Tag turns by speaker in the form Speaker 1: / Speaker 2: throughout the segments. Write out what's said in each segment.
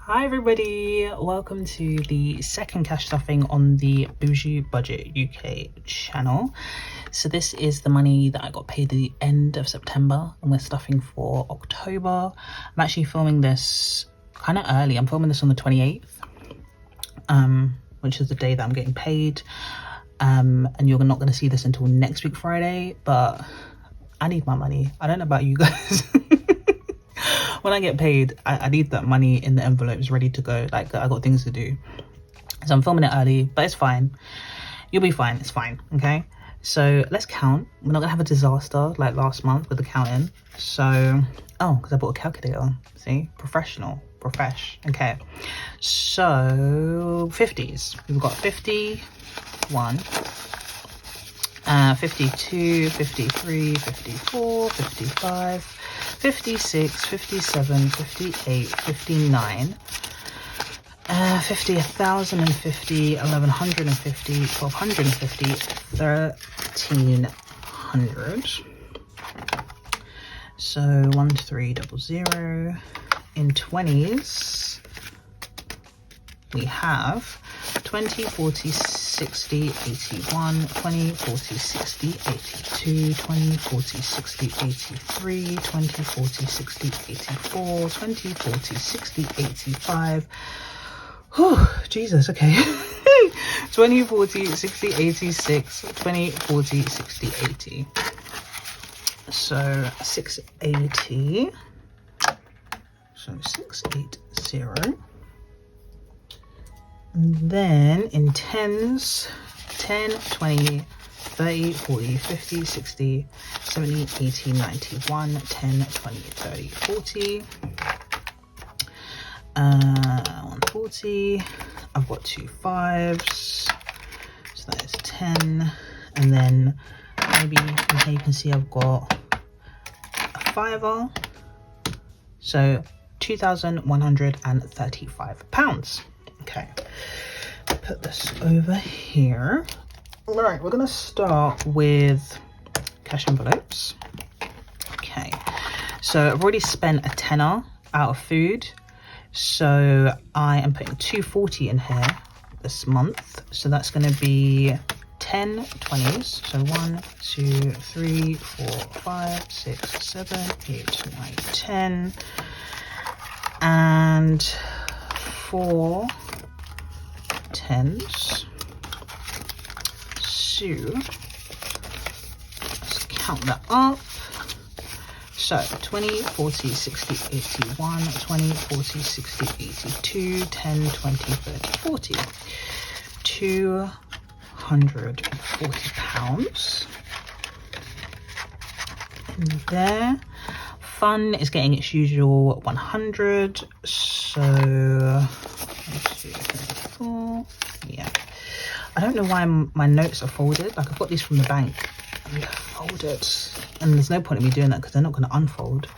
Speaker 1: Hi everybody, welcome to the second cash stuffing on the Bougie Budget UK channel. So this is the money that I got paid at the end of September and we're stuffing for October. I'm actually filming this kind of early. I'm filming this on the 28th, which is the day that I'm getting paid. And you're not going to see this until next week Friday, but I need my money. I don't know about you guys. When I get paid, I need that money in the envelopes ready to go. Like, I got things to do. So I'm filming it early, but it's fine. You'll be fine. It's fine. Okay. So let's count. We're not gonna have a disaster like last month with the counting. So, oh, because I bought a calculator. See, professional, profesh. Okay. So 50s. We've got 51. 52, 53, 54, 55, 56, 57, 58, 59, 50, 1,050, 1,150, 1,250, 1,300. So 1300. In 20s, we have 20, 40, 60, 81, 20, 40, 60, 82, 20, 40, 60, 83, 20, 40, 60, 84, 20, 40, 60, 85. Whew, Jesus, okay. 20, 40, 60, 86, 20, 40, 60, 80. So 680. So 680. And then in 10s, 10, 20, 30, 40, 50, 60, 70, 80, 91, 10, 20, 30, 40. 140. I've got 2 5s. So that is 10. And then maybe here you can see I've got a 5er. So £2,135. Okay, put this over here. All right, we're gonna start with cash envelopes. Okay, so I've already spent a tenner out of food, so I am putting 240 in here this month. So that's gonna be 10 20s. So 1, 2, 3, 4, 5, 6, 7, 8, 9, 10, and 4 10s. So let's count that up. So 20, 40, 60, 81, 20, 40, 60, 82, 10, 20, 30, 40. £240 in there. Fun is getting its usual 100. So 1, 2, 3, 4. Yeah, I don't know why my notes are folded. Like, I've got these from the bank and they're folded, and there's no point in me doing that because they're not going to unfold,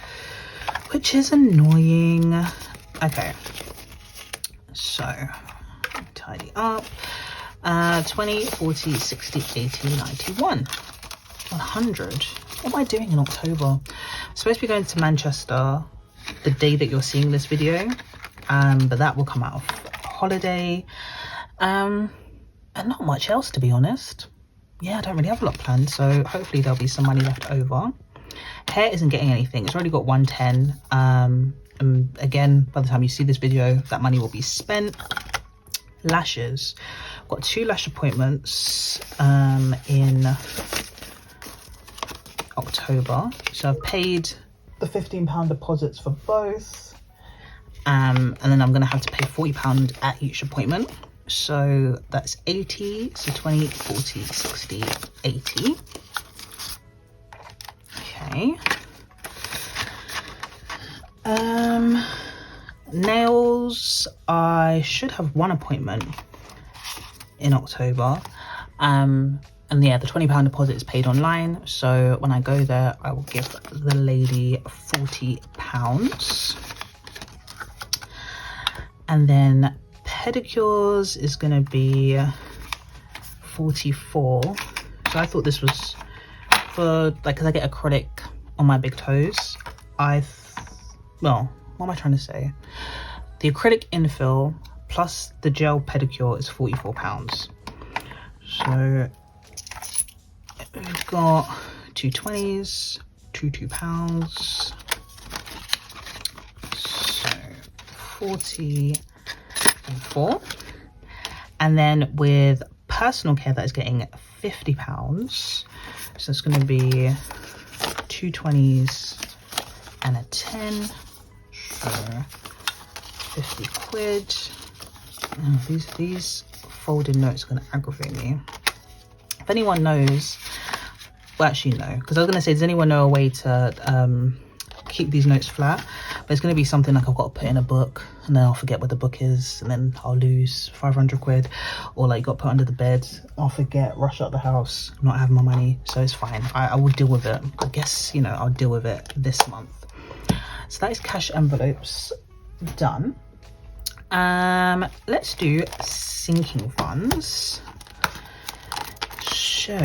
Speaker 1: which is annoying. Okay, so tidy up. 20, 40, 60, 80, 91, 100. What am I doing in October? I'm supposed to be going to Manchester the day that you're seeing this video, but that will come out of holiday, and not much else, to be honest. Yeah, I don't really have a lot planned, so hopefully there'll be some money left over. Hair isn't getting anything. It's already got 110. And again, by the time you see this video, that money will be spent. Lashes, I've got 2 lash appointments in October, so I've paid the £15 deposits for both, and then I'm gonna have to pay £40 at each appointment, so that's 80. So 20, 40, 60, 80. Okay. Nails, I should have 1 appointment in October, and yeah, the £20 deposit is paid online, so when I go there I will give the lady £40. And then pedicures is going to be 44. So I thought this was for, like, because I get acrylic on my big toes. Well, what am I trying to say? The acrylic infill plus the gel pedicure is £44. So we've got two 20s, two £2, so 44. And then with personal care, that is getting £50. So it's going to be two 20s and a 10, so 50 quid. Oh, these folded notes are going to aggravate me. If anyone knows, well, actually no, because I was going to say, does anyone know a way to keep these notes flat? But it's going to be something like I've got to put in a book, and then I'll forget where the book is, and then I'll lose 500 quid, or like got put under the bed, I'll forget, rush out the house, not have my money. So it's fine, I will deal with it. I guess, you know, I'll deal with it this month. So that is cash envelopes done. Let's do sinking funds. So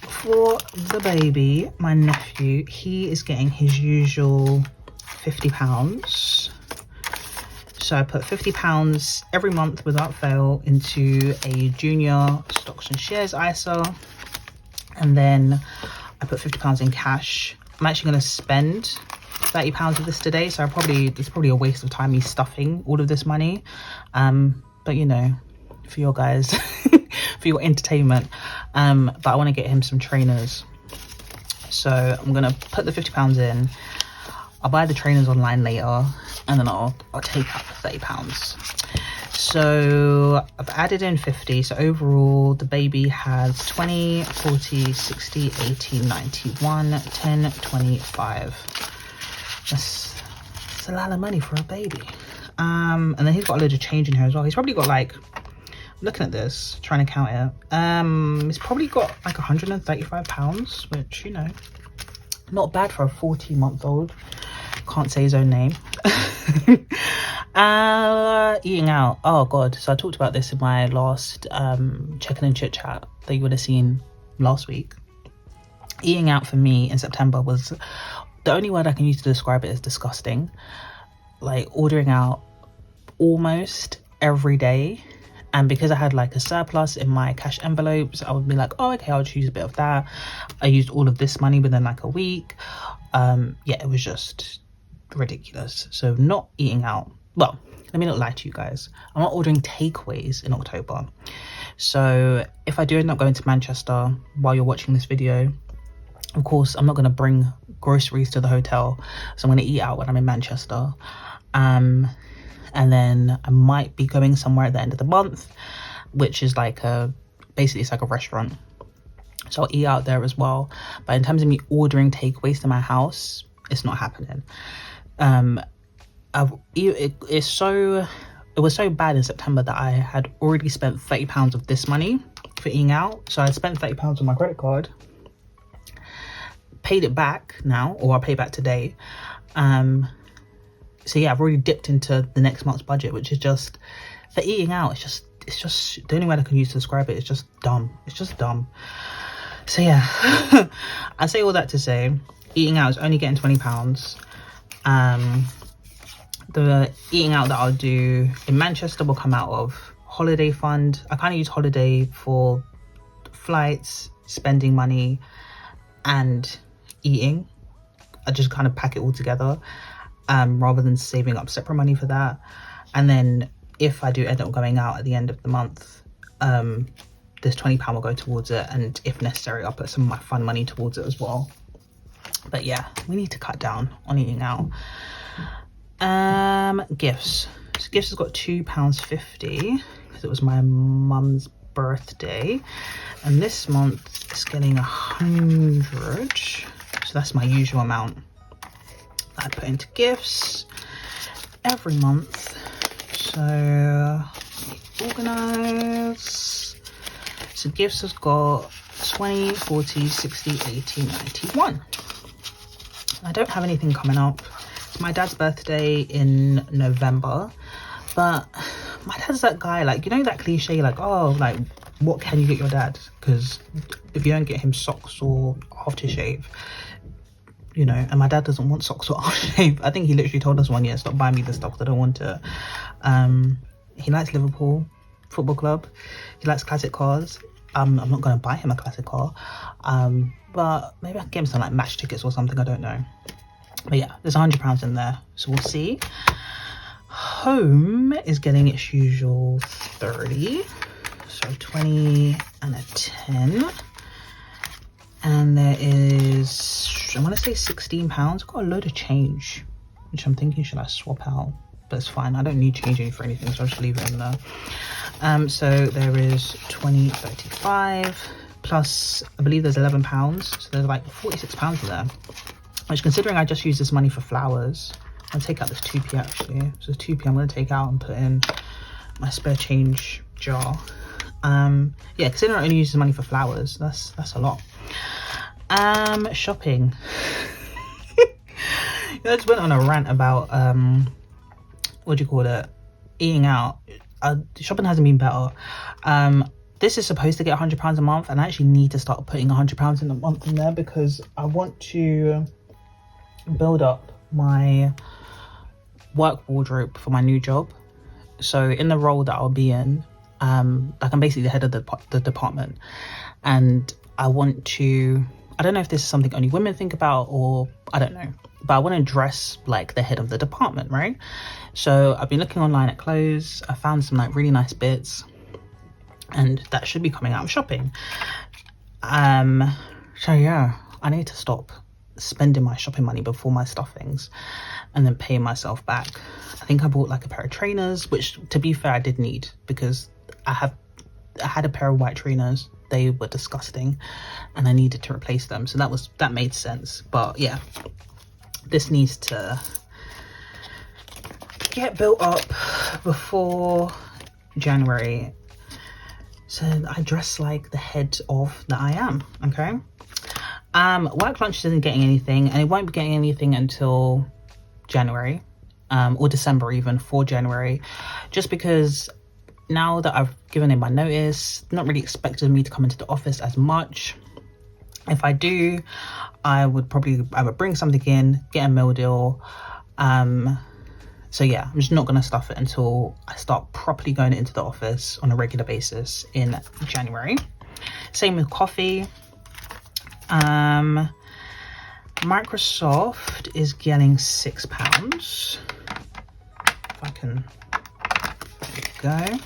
Speaker 1: for the baby, my nephew, he is getting his usual £50. So I put £50 every month without fail into a junior stocks and shares ISA, and then I put £50 in cash. I'm actually going to spend £30 of this today, so it's probably a waste of time me stuffing all of this money, but you know, for your guys for your entertainment. But I want to get him some trainers, so I'm gonna put the £50 in. I'll buy the trainers online later, and then I'll take out the £30. So I've added in 50, so overall the baby has 20, 40, 60, 80, 91, 10, 25. That's a lot of money for a baby. And then he's got a load of change in here as well. He's probably got like, looking at this, trying to count it, he's probably got like £135, which, you know, not bad for a 14-month-old. Can't say his own name. Eating out, oh god, so I talked about this in my last check-in and chit chat that you would have seen last week. Eating out for me in September was, the only word I can use to describe it is disgusting. Like ordering out almost every day, and because I had like a surplus in my cash envelopes, I would be like, oh okay, I'll just use a bit of that. I used all of this money within like a week. Yeah, it was just ridiculous. So not eating out, well, let me not lie to you guys, I'm not ordering takeaways in October. So if I do end up going to Manchester while you're watching this video, of course I'm not going to bring groceries to the hotel, so I'm going to eat out when I'm in Manchester. And then I might be going somewhere at the end of the month, which is like basically it's like a restaurant, so I'll eat out there as well. But in terms of me ordering takeaways to my house, it's not happening. It was so bad in September that I had already spent £30 of this money for eating out. So I spent £30 on my credit card, paid it back now, or I'll pay back today. So yeah, I've already dipped into the next month's budget, which is just, for eating out, it's just the only word I can use to describe it is just dumb. It's just dumb. So yeah, I say all that to say, eating out is only getting £20. The eating out that I'll do in Manchester will come out of holiday fund. I kind of use holiday for flights, spending money, and eating. I just kind of pack it all together, rather than saving up separate money for that. And then if I do end up going out at the end of the month, this £20 will go towards it, and if necessary I'll put some of my fun money towards it as well. But yeah, we need to cut down on eating out. Gifts. So gifts has got £2.50 because it was my mum's birthday, and this month it's getting 100, so that's my usual amount I put into gifts every month. So organize. So gifts has got 20, 40, 60, 80, 91. I don't have anything coming up. It's my dad's birthday in November, but my dad's that guy, like, you know that cliche, like, oh, like, what can you get your dad? Because if you don't get him socks or aftershave, you know, and my dad doesn't want socks or aftershave. I think he literally told us one year, stop buying me the stuff, I don't want it. He likes Liverpool Football Club. He likes classic cars. I'm not going to buy him a classic car, but maybe I can get him some like match tickets or something, I don't know. But yeah, there's £100 in there, so we'll see. Home is getting its usual 30, so 20 and a 10. And there is, I want to say £16. I've got a load of change, which I'm thinking, should I swap out? But it's fine, I don't need changing for anything, so I'll just leave it in there. So there is 20, 35, plus I believe there's £11, so there's like £46 in there. Which, considering I just used this money for flowers, I'll take out this 2p actually. So 2p I'm going to take out and put in my spare change jar. Yeah, considering I only use the money for flowers, that's a lot. Shopping. I just went on a rant about what do you call it, eating out. Shopping hasn't been better. This is supposed to get £100 a month, and I actually need to start putting £100 in a month in there, because I want to build up my work wardrobe for my new job. So in the role that I'll be in, like I'm basically the head of the department, and I want to, I don't know if this is something only women think about, or I don't know, but I want to dress like the head of the department, right? So I've been looking online at clothes. I found some like really nice bits, and that should be coming out of shopping. So yeah, I need to stop spending my shopping money before my stuffings and then paying myself back. I think I bought like a pair of trainers, which to be fair I did need, because I had a pair of white trainers. They were disgusting and I needed to replace them, so that made sense. But yeah, this needs to get built up before January, so I dress like the head of that I am. Okay. Work lunch isn't getting anything, and it won't be getting anything until January, or December even, for January, just because now that I've given in my notice, not really expecting me to come into the office as much. If I do, I would bring something in, get a meal deal. So yeah, I'm just not going to stuff it until I start properly going into the office on a regular basis in January. Same with coffee. Microsoft is getting £6. If I can, there we go.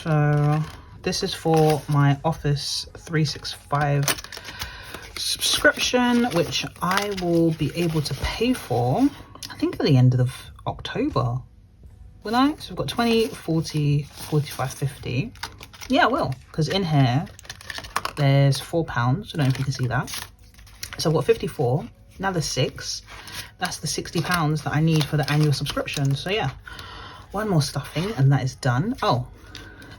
Speaker 1: So this is for my Office 365 subscription, which I will be able to pay for, I think, at the end of October, will I? So we've got 20, 40, 45, 50. Yeah, I will, because in here there's £4. I don't know if you can see that. So I've got 54. Now there's 6. That's the £60 that I need for the annual subscription. So yeah, one more stuffing and that is done. Oh,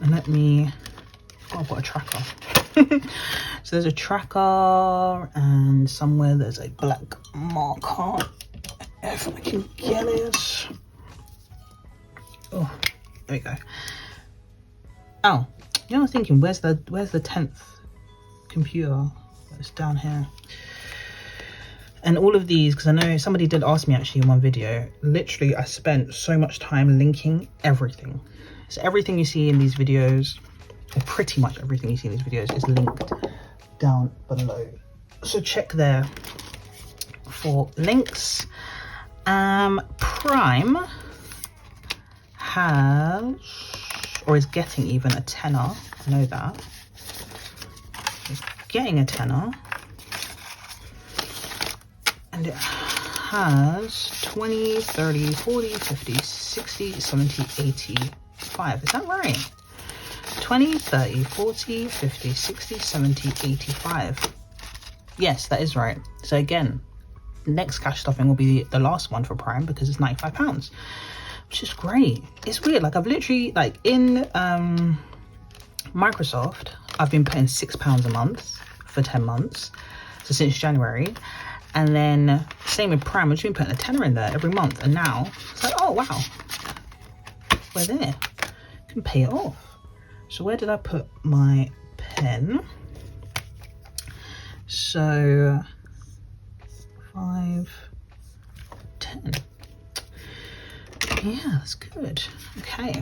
Speaker 1: and I've got a tracker. So there's a tracker, and somewhere there's a black marker. If I can get it. Oh, there we go. Oh, you know, I was thinking, where's the 10th computer? It's down here. And all of these, because I know somebody did ask me actually in one video, literally I spent so much time linking everything. So everything you see in these videos, or pretty much everything you see in these videos, is linked down below. So check there for links. Prime has, or is getting even, a tenner. I know that. It's getting a tenner. And it has 20, 30, 40, 50, 60, 70, 85. Is that right? 20, 30, 40, 50, 60, 70, 85. Yes, that is right. So again, next cash stuffing will be the last one for Prime, because it's £95, which is great. It's weird, like I've literally, like in Microsoft, I've been paying £6 a month for 10 months, so since January. And then same with Prime, I've just been putting a tenner in there every month, and now it's like, oh wow, we're there, you can pay it off. So where did I put my pen? So 5, 10. Yeah, that's good. Okay,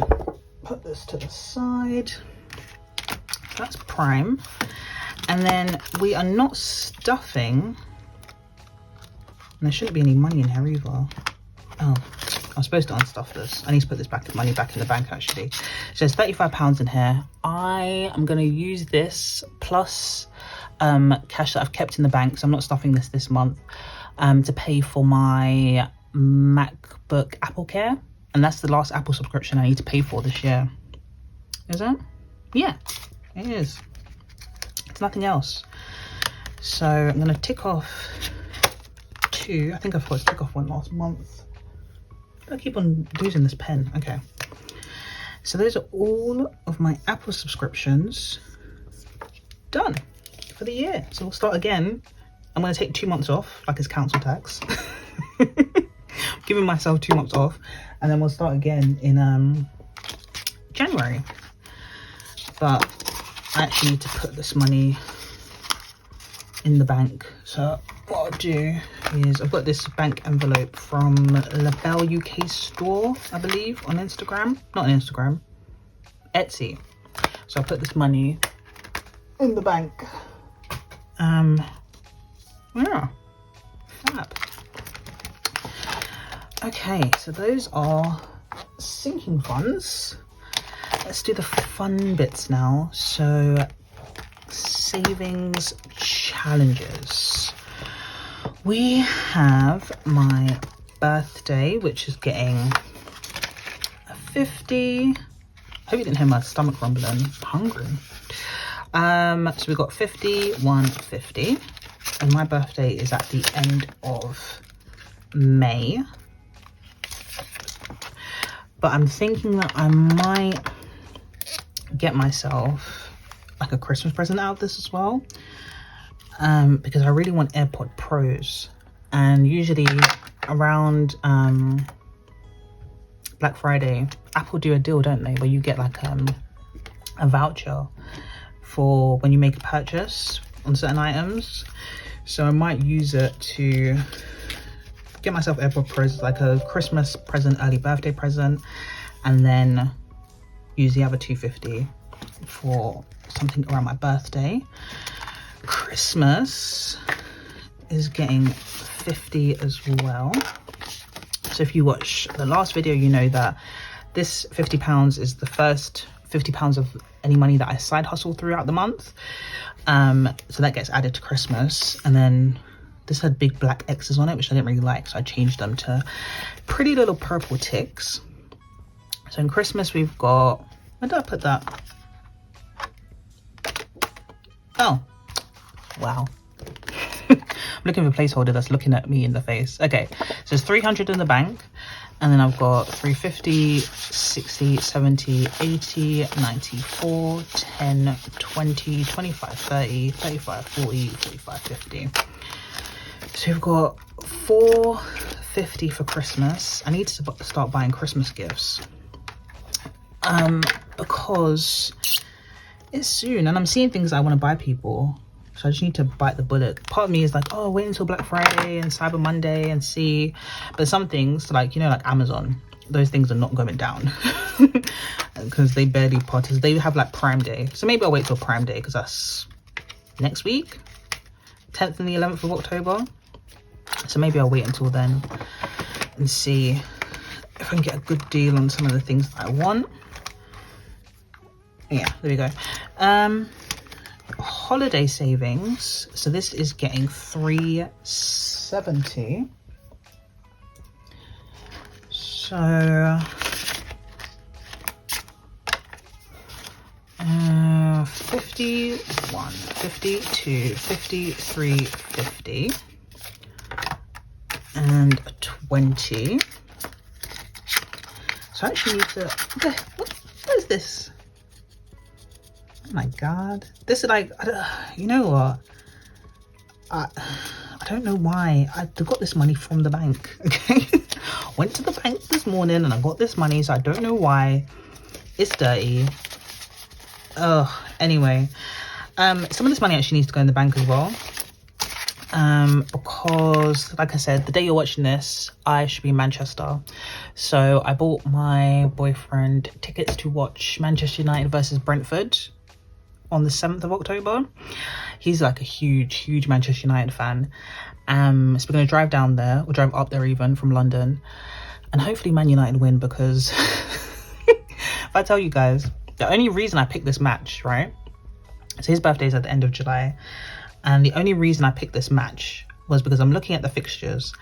Speaker 1: put this to the side. That's prime. And then we are not stuffing. And there shouldn't be any money in here either. Oh, I'm supposed to unstuff this. I need to put this money back in the bank actually. So there's £35 in here. I am going to use this plus cash that I've kept in the bank, so I'm not stuffing this month, to pay for my MacBook Apple Care. And that's the last Apple subscription I need to pay for this year. Is it? Yeah, it is. It's nothing else. So I'm going to tick off 2. I think I forgot to tick off 1 last month. I keep on losing this pen. Okay, so those are all of my Apple subscriptions done for the year. So we'll start again. I'm going to take 2 months off, like it's council tax. Giving myself 2 months off, and then we'll start again in January. But I actually need to put this money in the bank. So what I'll do is, I've got this bank envelope from Labelle UK store, I believe, on Instagram. Not on Instagram, Etsy. So I'll put this money in the bank. Yeah, fab. Okay, so those are sinking funds. Let's do the fun bits now. So savings challenges. We have my birthday, which is getting a 50. I hope you didn't hear my stomach rumbling. I'm hungry. So we've got 50, 150, and my birthday is at the end of May. But I'm thinking that I might get myself like a Christmas present out of this as well, because I really want AirPod Pros, and usually around Black Friday Apple do a deal, don't they, where you get like a voucher for when you make a purchase on certain items. So I might use it to get myself AirPod Pros, like a Christmas present, early birthday present, and then use the other 250 for something around my birthday. Christmas is getting 50 as well. So if you watch the last video, you know that this £50 is the first £50 of any money that I side hustle throughout the month. So that gets added to Christmas, and then this had big black X's on it, which I didn't really like, so I changed them to pretty little purple ticks. So in Christmas we've got, where did I put that? Oh, wow. I'm looking for a placeholder that's looking at me in the face. Okay, so there's 300 in the bank, and then I've got 350, 60, 70, 80, 94, 10, 20, 25, 30, 35, 40, 45, 50. So we've got 450 for Christmas. I need to start buying Christmas gifts, because it's soon and I'm seeing things I want to buy people, so I just need to bite the bullet. Part of me is like, oh, wait until Black Friday and Cyber Monday and see, but some things, like, you know, like Amazon, those things are not going down because they barely participate. They have like Prime Day, so maybe I'll wait till Prime Day, because that's next week, 10th and the 11th of October. So maybe I'll wait until then and see if I can get a good deal on some of the things that I want. Yeah, there we go. Holiday savings. So this is getting 370. So 51, 52, 53, 50. And 20. So I actually need to, what is this? Oh my god, this is like, you know what, I don't know why I got this money from the bank. Okay, went to the bank this morning and I got this money, so I don't know why it's dirty. Anyway, some of this money actually needs to go in the bank as well. because like I said, the day you're watching this, I should be in Manchester. So I bought my boyfriend tickets to watch Manchester United versus Brentford on the 7th of October. He's like a huge Manchester United fan. So we're going to drive down there, or drive up there even from London, and hopefully Man United win, because if I tell you guys, the only reason I picked this match, right? So his birthday's at the end of July, and the only reason I picked this match was because I'm looking at the fixtures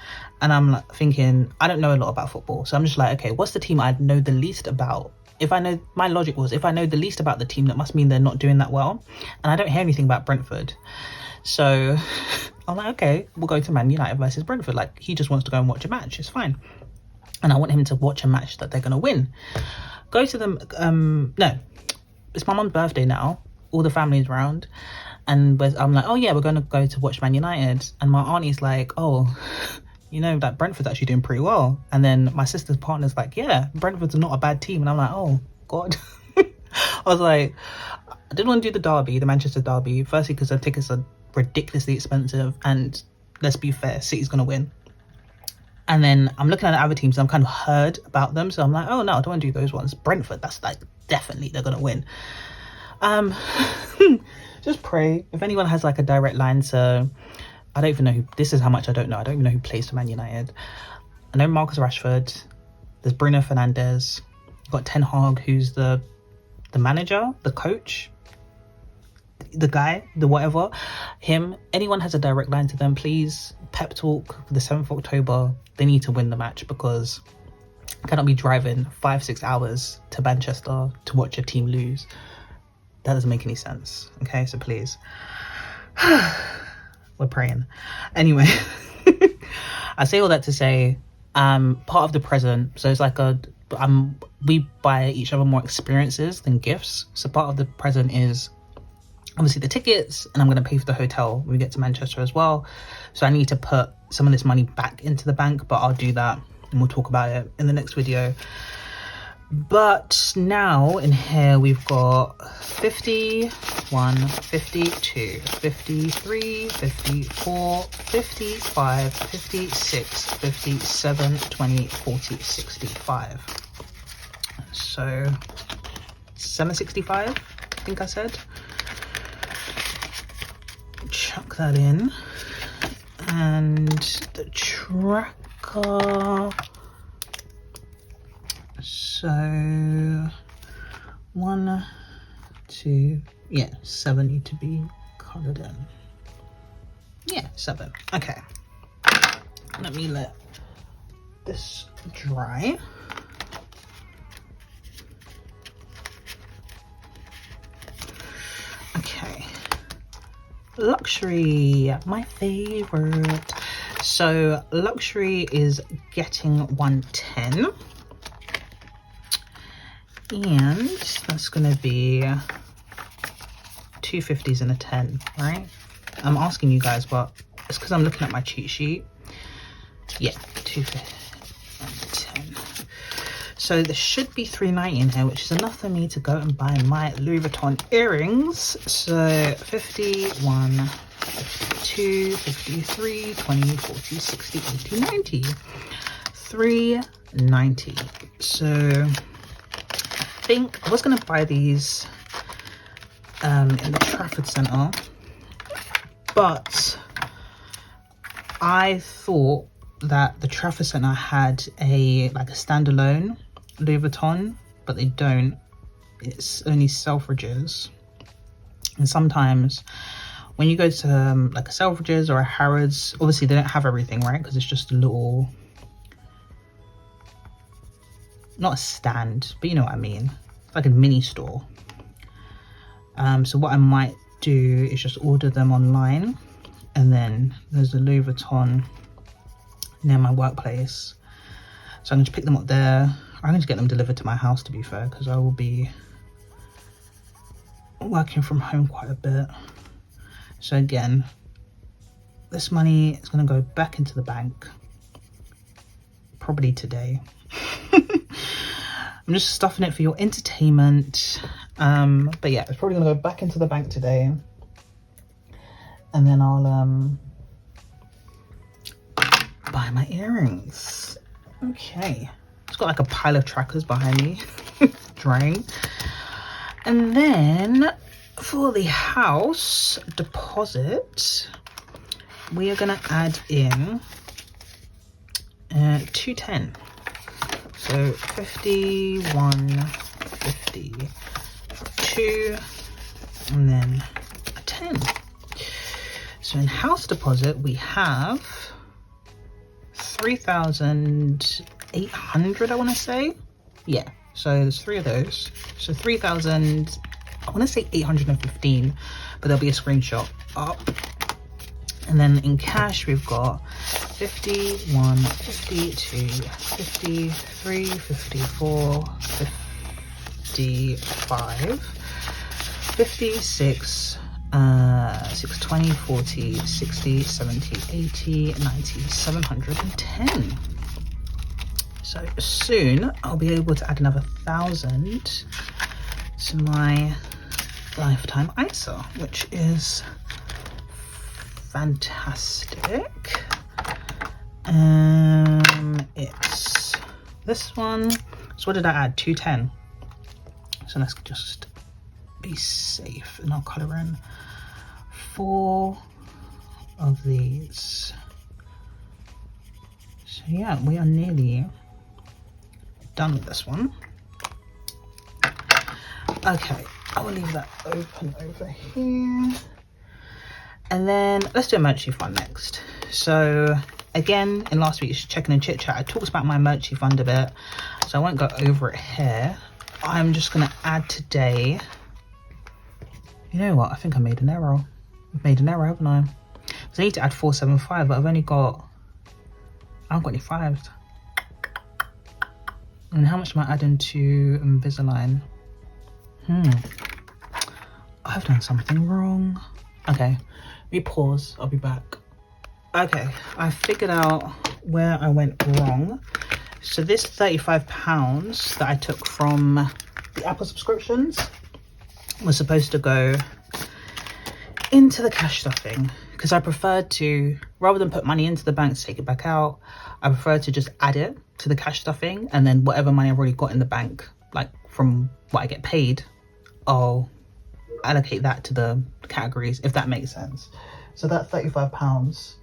Speaker 1: and I'm like thinking, I don't know a lot about football. So I'm just like, okay, what's the team I know the least about? If I know, my logic was, if I know the least about the team, that must mean they're not doing that well. And I don't hear anything about Brentford. So I'm like, okay, we'll go to Man United versus Brentford. Like, he just wants to go and watch a match. It's fine. And I want him to watch a match that they're going to win. Go to them. No, it's my mum's birthday now. All the family's around. And I'm like, oh yeah, we're going to go to watch Man United. And my auntie's like, oh, you know, that Brentford's actually doing pretty well. And then my sister's partner's like, yeah, Brentford's not a bad team. And I'm like, oh God. I was like, I didn't want to do the derby, the Manchester derby. Firstly, because the tickets are ridiculously expensive. And let's be fair, City's going to win. And then I'm looking at the other teams and I'm kind of heard about them. So I'm like, oh no, I don't want to do those ones. Brentford, that's like, definitely they're going to win. Just pray. If anyone has like a direct line to, I don't even know who, this is how much I don't know. I don't even know who plays for Man United. I know Marcus Rashford. There's Bruno Fernandes. You've got Ten Hag, who's the manager, the coach, the guy, the whatever. Him. Anyone has a direct line to them, please. Pep talk for the 7th of October. They need to win the match, because I cannot be driving 5-6 hours to Manchester to watch a team lose. That doesn't make any sense. Okay, so please. We're praying. Anyway, I say all that to say, part of the present, so it's like we buy each other more experiences than gifts. So part of the present is obviously the tickets, and I'm going to pay for the hotel when we get to Manchester as well. So I need to put some of this money back into the bank, but I'll do that and we'll talk about it in the next video. But now in here we've got 51, 52, 53, 54, 55, 56, 57, 20, 40, 65. So 765, I think I said. Chuck that in. And the tracker. So 1, 2, yeah, 7 need to be coloured in. Yeah, 7. Okay. Let me let this dry. Okay. Luxury, my favorite. So luxury is getting 110. And that's going to be 2 50s and a 10, right? I'm asking you guys, but it's because I'm looking at my cheat sheet. Yeah, 2 50s and a 10. So there should be 390 in here, which is enough for me to go and buy my Louis Vuitton earrings. So 51, 52, 53, 20, 40, 60, 80, 90. 390. So I think I was going to buy these in the Trafford Centre, but I thought that the Trafford Centre had a standalone Louis Vuitton, but they don't. It's only Selfridges, and sometimes when you go to like a Selfridges or a Harrods, obviously they don't have everything, right? Because it's just a little, not a stand, but you know what I mean, like a mini store. So what I might do is just order them online, and then there's a Louis Vuitton near my workplace, so I'm going to pick them up there. I'm going to get them delivered to my house, to be fair, because I will be working from home quite a bit. So again, this money is going to go back into the bank probably today. I'm just stuffing it for your entertainment, but yeah, it's probably going to go back into the bank today, and then I'll buy my earrings. Okay, it's got like a pile of trackers behind me drying. And then for the house deposit, we are gonna add in 210. So 51, 52, and then a 10. So in house deposit, we have 3,800, I want to say. Yeah, so there's 3 of those. So 3,000, I want to say 815, but there'll be a screenshot up. And then in cash, we've got 51, 52, 53, 54, 55, 56, 620, 40, 60, 70, 80, 90, 710. So soon I'll be able to add another 1,000 to my lifetime ISA, which is fantastic. It's this one. So what did I add? 210. So let's just be safe, and I'll color in 4 of these. So yeah, we are nearly done with this one. Okay, I will leave that open over here. And then let's do a emergency fund next. So again, in last week's Checking and Chit Chat, I talked about my emergency fund a bit, so I won't go over it here. I'm just gonna add today. You know what? I think I made an error. I've made an error, haven't I? Because I need to add 475, but I haven't got any 5s. And how much am I adding to Invisalign? I've done something wrong. Okay, let me pause. I'll be back. Okay, I figured out where I went wrong. So this £35 that I took from the Apple subscriptions was supposed to go into the cash stuffing, because I preferred to, rather than put money into the bank to take it back out, I prefer to just add it to the cash stuffing, and then whatever money I've already got in the bank, like from what I get paid, I'll allocate that to the categories, if that makes sense. So that £35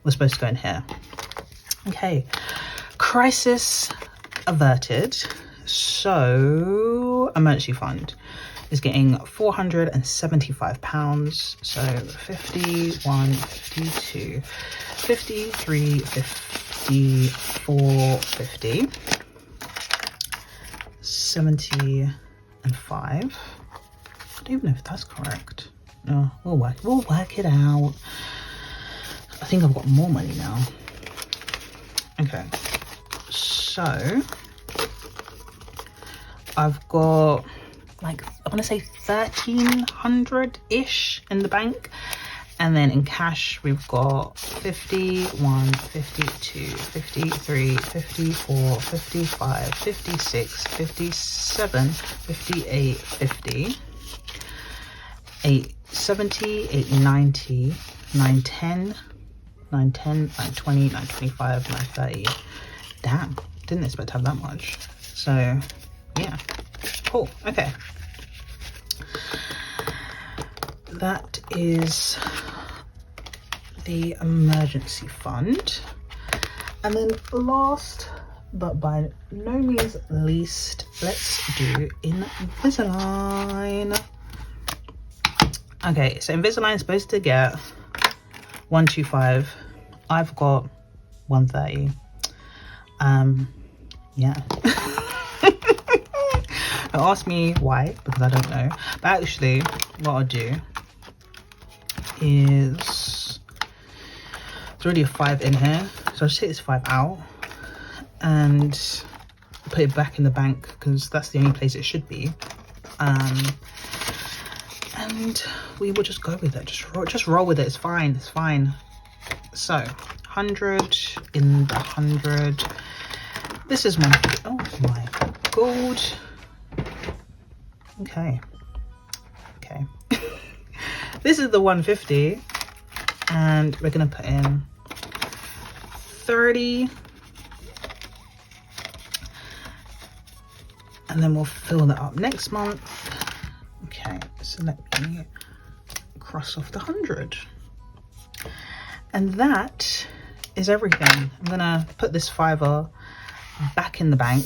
Speaker 1: was supposed to go in here. Okay, crisis averted. So emergency fund is getting £475. So 51, 52, 53, 54, 50, 70 and 5. I don't even know if that's correct. No, we'll work it out. I think I've got more money now. Okay, so I've got, like, I want to say 1,300-ish in the bank. And then in cash, we've got 51, 52, 53, 54, 55, 56, 57, 58, 50, 870, 890, 910, 910, 920, 925, 930. Damn, didn't expect to have that much. So yeah, cool. Okay, that is the emergency fund. And then last but by no means least, let's do Invisalign. Okay, so Invisalign is supposed to get 125. I've got 130. Yeah. Don't ask me why, because I don't know. But actually, what I'll do is, there's already a 5 in here, so I'll just take this 5 out and put it back in the bank, because that's the only place it should be. And we will just go with it. Just roll with it. It's fine. It's fine. So 100 in the 100. This is my, oh my god. Okay. This is the 150, and we're gonna put in 30. And then we'll fill that up next month. Okay, so let me cross off the 100. And that is everything. I'm gonna put this $5 back in the bank.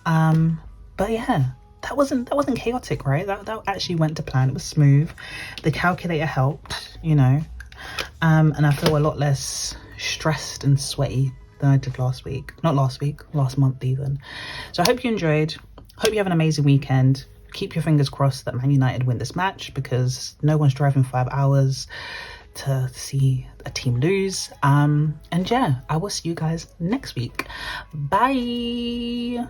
Speaker 1: But yeah, that wasn't chaotic, right? That actually went to plan. It was smooth. The calculator helped, you know. And I feel a lot less stressed and sweaty than I did last week. Not last week, last month even. So I hope you enjoyed. Hope you have an amazing weekend. Keep your fingers crossed that Man United win this match, because no one's driving 5 hours to see a team lose. And yeah, I will see you guys next week. Bye.